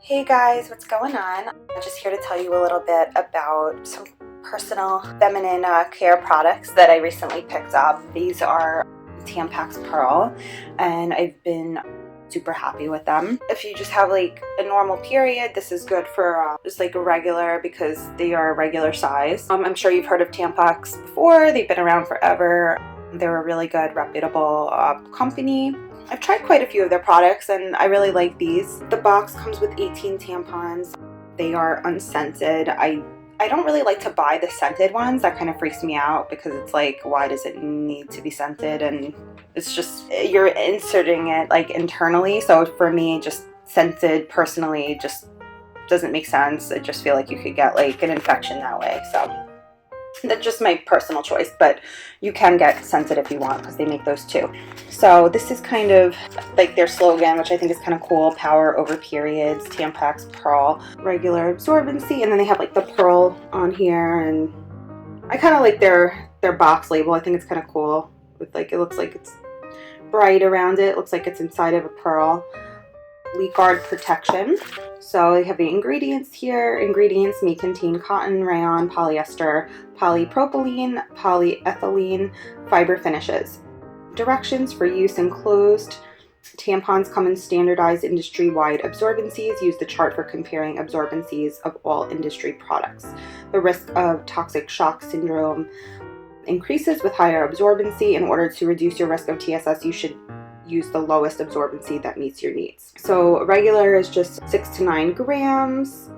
Hey guys, what's going on? I'm just here to tell you a little bit about some personal feminine care products that I recently picked up. These are Tampax Pearl, and I've been super happy with them. If you just have like a normal period, this is good for just like a regular, because they are a regular size. I'm sure you've heard of Tampax before. They've been around forever. They're a really good, reputable company. I've tried quite a few of their products and I really like these. The box comes with 18 tampons. They are unscented. I don't really like to buy the scented ones. That kind of freaks me out because it's like, why does it need to be scented? And it's just, you're inserting it like internally. So for me, just scented personally just doesn't make sense. I just feel like you could get like an infection that way. So that's just my personal choice, but you can get scented if you want because they make those too. So this is kind of like their slogan, which I think is kind of cool: power over periods, Tampax Pearl, regular absorbency. And then they have like the pearl on here, and I kind of like their box label. I think it's kind of cool with like, it looks like it's bright around it. It looks like it's inside of a pearl. LeakGuard protection. So they have the ingredients here. Ingredients may contain cotton, rayon, polyester, polypropylene, polyethylene, fiber finishes. Directions for use enclosed. Tampons come in standardized industry-wide absorbencies. Use the chart for comparing absorbencies of all industry products. The risk of toxic shock syndrome increases with higher absorbency. In order to reduce your risk of TSS, you should use the lowest absorbency that meets your needs. So regular is just 6 to 9 grams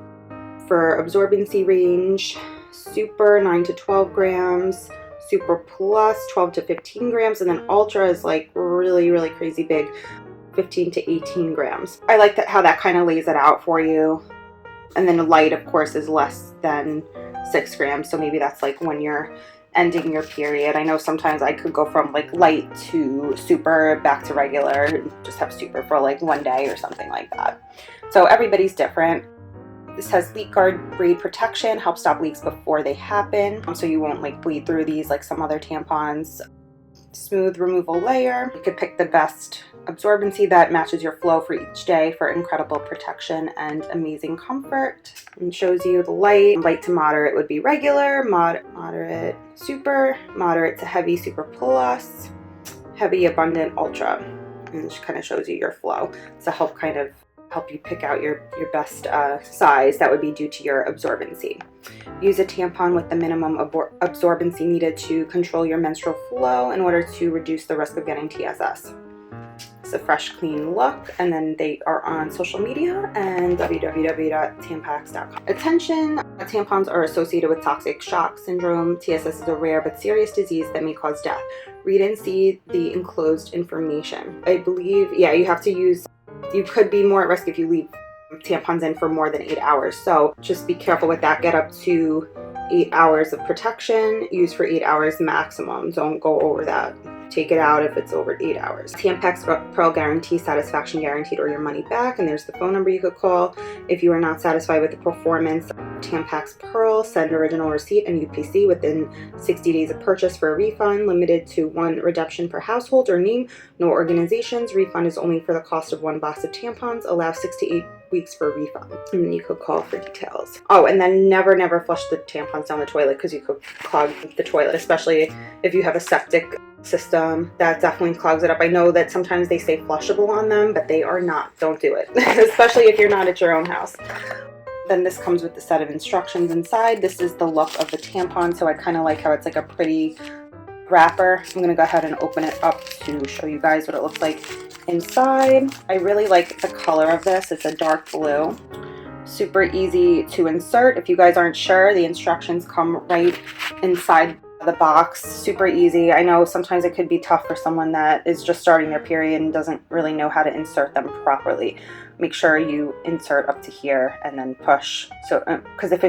for absorbency range. Super 9 to 12 grams. Super plus 12 to 15 grams. And then ultra is like really crazy big, 15 to 18 grams. I like that how that kind of lays it out for you. And then light, of course, is less than 6 grams. So maybe that's like when you're ending your period. I know sometimes I could go from like light to super back to regular and just have super for like one day or something like that. So everybody's different. This has LeakGuard Braid protection, helps stop leaks before they happen, so you won't like bleed through these like some other tampons. Smooth removal layer. You could pick the best absorbency that matches your flow for each day for incredible protection and amazing comfort. And shows you the light. Light to moderate would be regular, moderate super, moderate to heavy super plus, heavy abundant ultra. And it kind of shows you your flow to help you pick out your best size that would be due to your absorbency. Use a tampon with the minimum absorbency needed to control your menstrual flow in order to reduce the risk of getting TSS. It's a fresh, clean look, and then they are on social media and www.tampax.com. Attention, tampons are associated with toxic shock syndrome. TSS is a rare but serious disease that may cause death. Read and see the enclosed information. I believe, yeah, you could be more at risk if you leave tampons in for more than 8 hours. So just be careful with that. Get up to 8 hours of protection. Use for 8 hours maximum. Don't go over that. Take it out if it's over 8 hours. Tampax Pearl guarantee, satisfaction guaranteed or your money back. And there's the phone number you could call. If you are not satisfied with the performance of Tampax Pearl, send original receipt and UPC within 60 days of purchase for a refund. Limited to 1 redemption per household or name. No organizations. Refund is only for the cost of 1 box of tampons. Allow 6 to 8 weeks for a refund. And then you could call for details. Oh, and then never flush the tampons down the toilet because you could clog the toilet, especially if you have a septic system. That definitely clogs it up. I know that sometimes they say flushable on them, but they are not. Don't do it, especially if you're not at your own house. Then this comes with the set of instructions inside. This is the look of the tampon, so I kind of like how it's like a pretty wrapper. I'm going to go ahead and open it up to show you guys what it looks like inside. I really like the color of this. It's a dark blue. Super easy to insert. If you guys aren't sure, the instructions come right inside the box. Super easy. I know sometimes it could be tough for someone that is just starting their period and doesn't really know how to insert them properly. Make sure you insert up to here and then push. So because if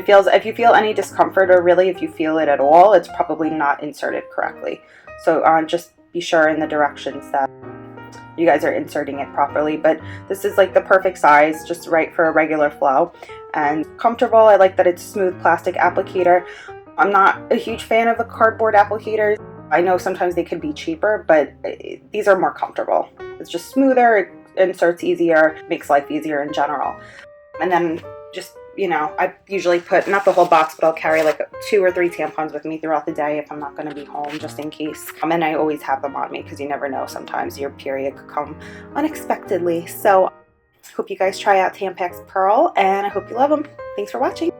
you feel any discomfort, or really if you feel it at all, it's probably not inserted correctly. So just be sure in the directions that you guys are inserting it properly. But this is like the perfect size, just right for a regular flow and comfortable. I like that it's smooth plastic applicator. I'm not a huge fan of the cardboard applicators. I know sometimes they could be cheaper, but these are more comfortable. It's just smoother, it inserts easier, makes life easier in general. And then just, you know, I usually put, not the whole box, but I'll carry like 2 or 3 tampons with me throughout the day if I'm not going to be home, just in case. And I always have them on me because you never know, sometimes your period could come unexpectedly. So hope you guys try out Tampax Pearl, and I hope you love them. Thanks for watching.